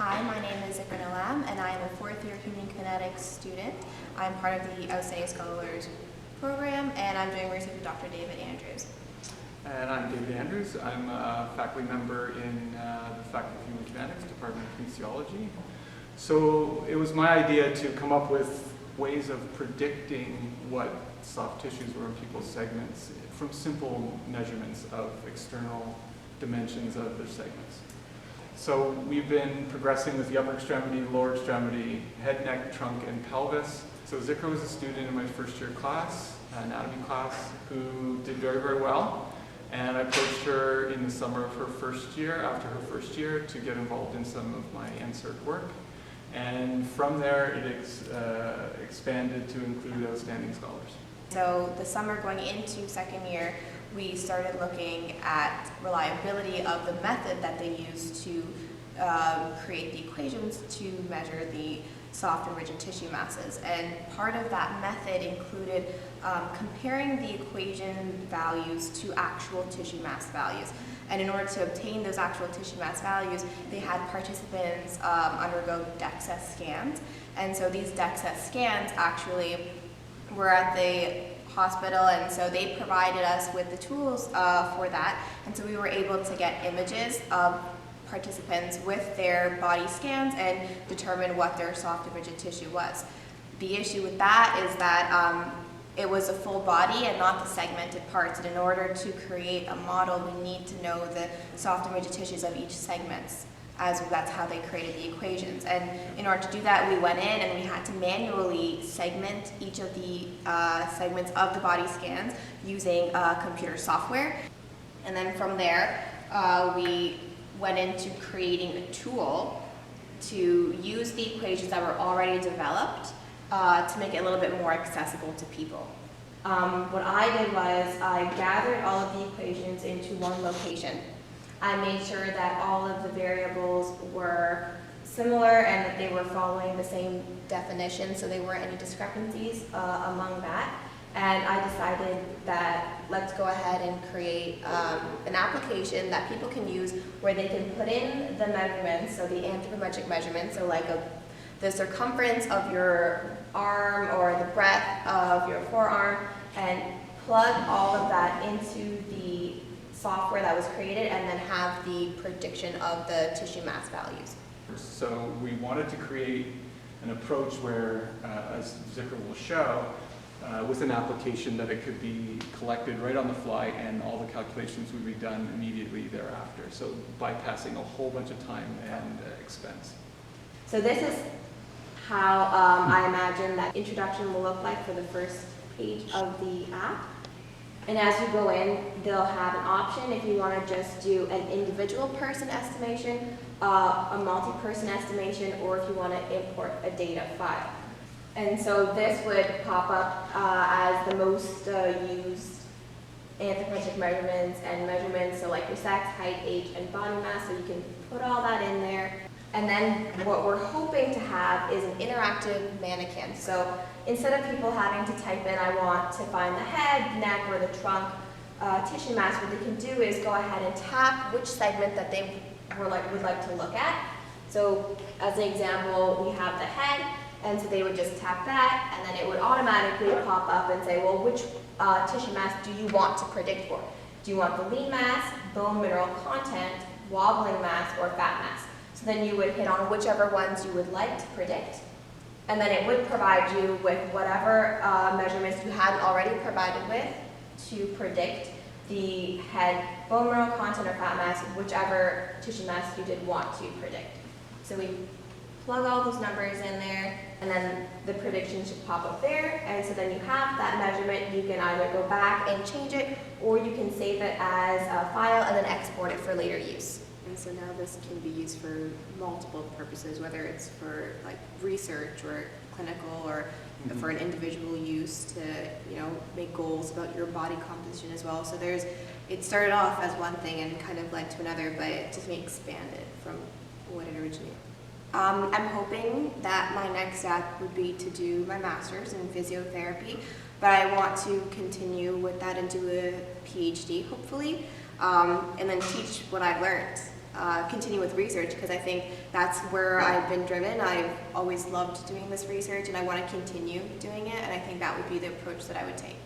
Hi, my name is Zikra Nilam, and I am a fourth-year human kinetics student. I'm part of the Outstanding Scholars program, and I'm doing research with Dr. David Andrews. And I'm David Andrews. I'm a faculty member in the Faculty of Human Kinetics, Department of Kinesiology. So it was my idea to come up with ways of predicting what soft tissues were in people's segments from simple measurements of external dimensions of their segments. So we've been progressing with the upper extremity, lower extremity, head, neck, trunk, and pelvis. So Zikra was a student in my first year class, anatomy class, who did very, very well. And I approached her in the summer of her first year, after her first year, to get involved in some of my NSERC work. And from there, it expanded to include outstanding scholars. So the summer going into second year, we started looking at reliability of the method that they used to create the equations to measure the soft and rigid tissue masses. And part of that method included comparing the equation values to actual tissue mass values. And in order to obtain those actual tissue mass values, they had participants undergo DEXA scans. And so these DEXA scans actually were at the hospital, and so they provided us with the tools for that. And so we were able to get images of participants with their body scans and determine what their soft and rigid tissue was. The issue with that is that it was a full body and not the segmented parts. And in order to create a model, we need to know the soft and rigid tissues of each segment, as that's how they created the equations. And in order to do that, we went in and we had to manually segment each of the segments of the body scans using computer software. And then from there, we went into creating a tool to use the equations that were already developed to make it a little bit more accessible to people. What I did was I gathered all of the equations into one location. I made sure that all of the variables were similar and that they were following the same definition, so there weren't any discrepancies among that. And I decided that let's go ahead and create an application that people can use where they can put in the measurements, so the anthropometric measurements, so like the circumference of your arm or the breadth of your forearm, and plug all of that into the software that was created and then have the prediction of the tissue mass values. So we wanted to create an approach where, as Zikra will show, with an application that it could be collected right on the fly and all the calculations would be done immediately thereafter. So bypassing a whole bunch of time and expense. So this is how I imagine that introduction will look like for the first page of the app. And as you go in, they'll have an option if you want to just do an individual person estimation, a multi-person estimation, or if you want to import a data file. And so this would pop up as the most used anthropometric measurements and measurements, so like your sex, height, age, and body mass, so you can put all that in there. And then what we're hoping to have is an interactive mannequin. So instead of people having to type in, I want to find the head, neck, or the trunk tissue mass, what they can do is go ahead and tap which segment that they would like to look at. So as an example, we have the head, and so they would just tap that, and then it would automatically pop up and say, well, which tissue mass do you want to predict for? Do you want the lean mass, bone mineral content, wobbling mass, or fat mass? So then you would hit on whichever ones you would like to predict, and then it would provide you with whatever measurements you hadn't already provided with to predict the head, bone mineral content, or fat mass, whichever tissue mass you did want to predict. So we plug all those numbers in there, and then the prediction should pop up there, and so then you have that measurement. You can either go back and change it, or you can save it as a file and then export it for later use. And so now this can be used for multiple purposes, whether it's for like research or clinical, or for an individual use to make goals about your body composition as well. So it started off as one thing and kind of led to another, but it just expanded from what it originally. I'm hoping that my next step would be to do my master's in physiotherapy, but I want to continue with that and do a PhD, hopefully, and then teach what I've learned. continue with research, because I think that's where I've been driven. I've always loved doing this research, and I want to continue doing it, and I think that would be the approach that I would take.